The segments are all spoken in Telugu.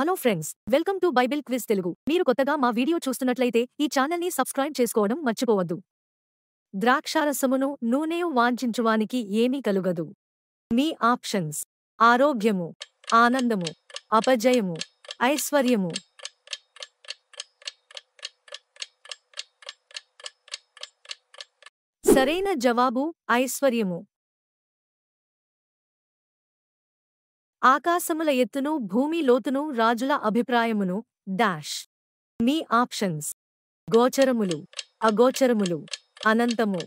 Hello friends, welcome to Bible quiz Telugu. మీరు కొత్తగా మా వీడియో చూస్తున్నట్లయితే ఈ ఛానల్ని సబ్స్క్రైబ్ చేసుకోవడం మర్చిపోవద్దు. ద్రాక్షారసమును నూనెయు వాంఛించువానికి ఏమీ కలుగదు. మీ ఆప్షన్స్: ఆరోగ్యము, ఆనందము, అపజయము, ఐశ్వర్యము. సరైన జవాబు ఐశ్వర్యము. ఆకాశముల ఎత్తును భూమి లోతును రాజుల అభిప్రాయమును డాష్. మీ ఆప్షన్స్: గోచరములు, అగోచరములు, అనంతము,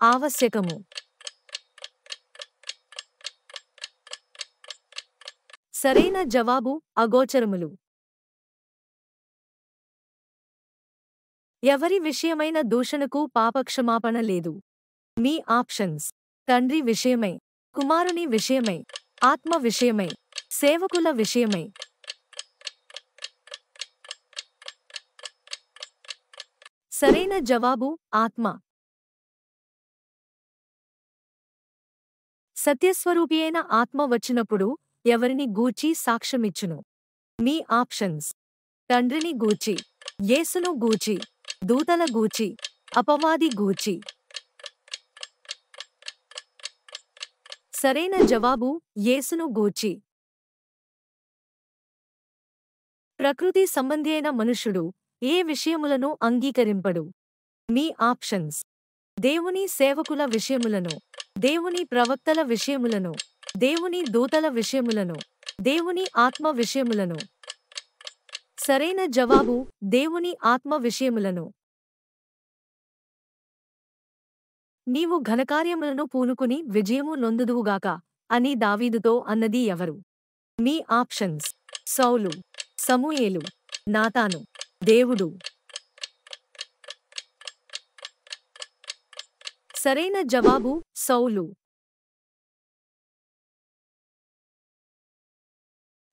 ఆవశ్యకము. సరైన జవాబు అగోచరములు. ఎవరి విషయమైన దూషణకు పాపక్షమాపణ లేదు. మీ ఆప్షన్స్: తండ్రి విషయమై, కుమారుని విషయమై, ఆత్మ విషయమై, సేవకుల విషయమై. సరైన జవాబు ఆత్మ. సత్యస్వరూపియైన ఆత్మ వచ్చినప్పుడు ఎవరిని గూర్చి సాక్ష్యమిచ్చును. మీ ఆప్షన్స్: తండ్రిని గూర్చి, యేసును గూర్చి, దూతల గూర్చి, అపవాది గూర్చి. సరైన జవాబు యేసును గూర్చి. ప్రకృతి సంబంధియైన మనుష్యుడు ఏ విషయములను అంగీకరింపడు. మీ ఆప్షన్స్: దేవుని సేవకుల విషయములను, దేవుని ప్రవక్తల విషయములను, దేవుని దూతల విషయములను, దేవుని ఆత్మ విషయములను. సరైన జవాబు దేవుని ఆత్మ విషయములను. నీవు ఘనకార్యములను పూనుకుని విజయము నొందుదువుగాక అని దావీదుతో అన్నది ఎవరు. మీ ఆప్షన్స్: సౌలు, సమూయేలు, నాతాను, దేవుడు. సరైన జవాబు సౌలు.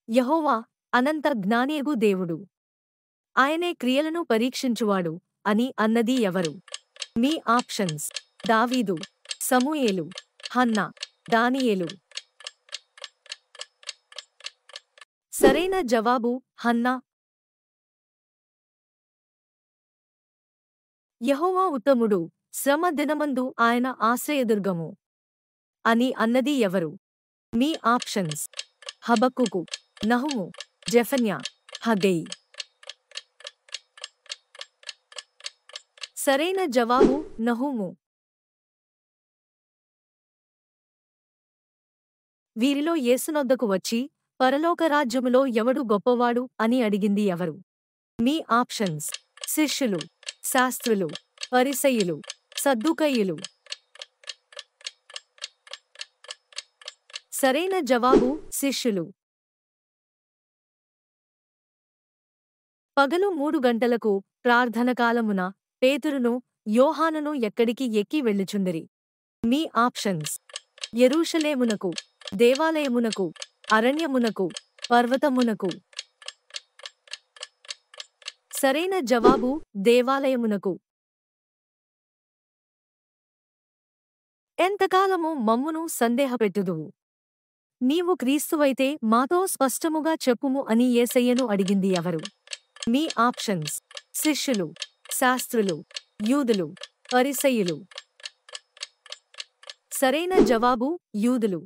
యెహోవా అనంత జ్ఞానియగు దేవుడు, ఆయనే క్రియలను పరీక్షించువాడు అని అన్నది ఎవరు. మీ ఆప్షన్స్: దావీదు, సమూయేలు, హన్నా, దానియేలు. సరైన జవాబు హన్నా. యెహోవా ఉత్తముడు, శ్రమ దినమందు ఆయన ఆశ్రయదుర్గము అని అన్నది ఎవరు. మీ ఆప్షన్స్: హబక్కుకు, నహుము, జెఫన్యా, హగ్గయి. సరైన జవాబు నహూము. వీరిలో యేసునొద్దకు వచ్చి పరలోక రాజ్యములో ఎవడు గొప్పవాడు అని అడిగింది ఎవరు. మీ ఆప్షన్స్: శిష్యులు, శాస్త్రులు, పరిసయ్యులు, సద్దూకయ్యులు. సరైన జవాబు శిష్యులు. పగలు 3 గంటలకు ప్రార్థనకాలమున పేతురును, యోహానును ఎక్కడికి ఎక్కి వెళ్ళుచుండిరి. మీ ఆప్షన్స్: యెరూషలేమునకు, దేవాలయమునకు, అరణ్యమునకు, పర్వతమునకు. సరైన జవాబు దేవాలయమునకు. ఎంతకాలము మమ్మును సందేహపెట్టుదువు? నీవు క్రీస్తువైతే మాతో స్పష్టముగా చెప్పుము అని యేసయ్యను అడిగింది ఎవరు. మీ ఆప్షన్స్: శిష్యులు, శాస్త్రులు, యూదులు, పరిసయ్యులు. సరైన జవాబు యూదులు.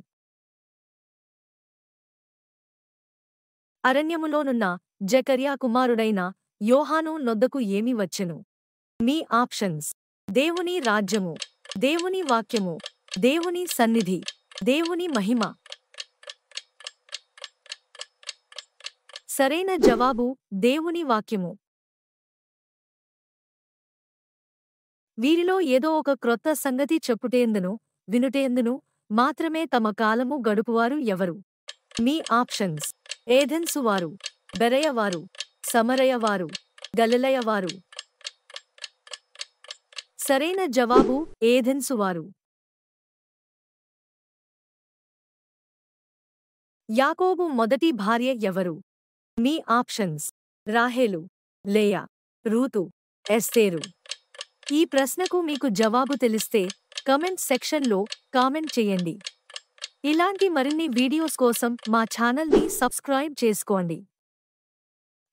అరణ్యములోనున్న జకర్యా కుమారుడైన యోహాను నొద్దకు ఏమి వచ్చెను. మీ ఆప్షన్స్: దేవుని రాజ్యము, దేవుని వాక్యము, దేవుని సన్నిధి, దేవుని మహిమ. సరైన జవాబు దేవుని వాక్యము. వీరిలో ఏదో ఒక క్రొత్త సంగతి చెప్పుటేందును, వినుటేందును మాత్రమే తమ కాలము గడుపువారు ఎవరు. మీ ఆప్షన్స్: ఏథెన్సువారు, బెరయవారు, సమరయవారు, గలిలయవారు. సరైన జవాబు ఏథెన్సువారు. యాకోబు మొదటి భార్య ఎవరు. మీ ఆప్షన్స్: రాహేలు, లేయా, రూతు, ఎస్తేరు. ఈ ప్రశ్నకు మీకు జవాబు తెలిస్తే కమెంట్ సెక్షన్లో కామెంట్ చేయండి. ఇలాంటి మరిన్ని వీడియోస్ కోసం మా ఛానల్ని సబ్స్క్రైబ్ చేసుకోండి.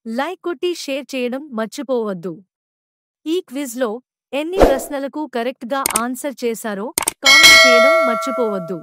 లైక్ కొట్టి షేర్ చేయడం మర్చిపోవద్దు. ఈ క్విజ్లో ఎన్ని ప్రశ్నలకు కరెక్ట్గా ఆన్సర్ చేశారో కామెంట్ చేయడం మర్చిపోవద్దు.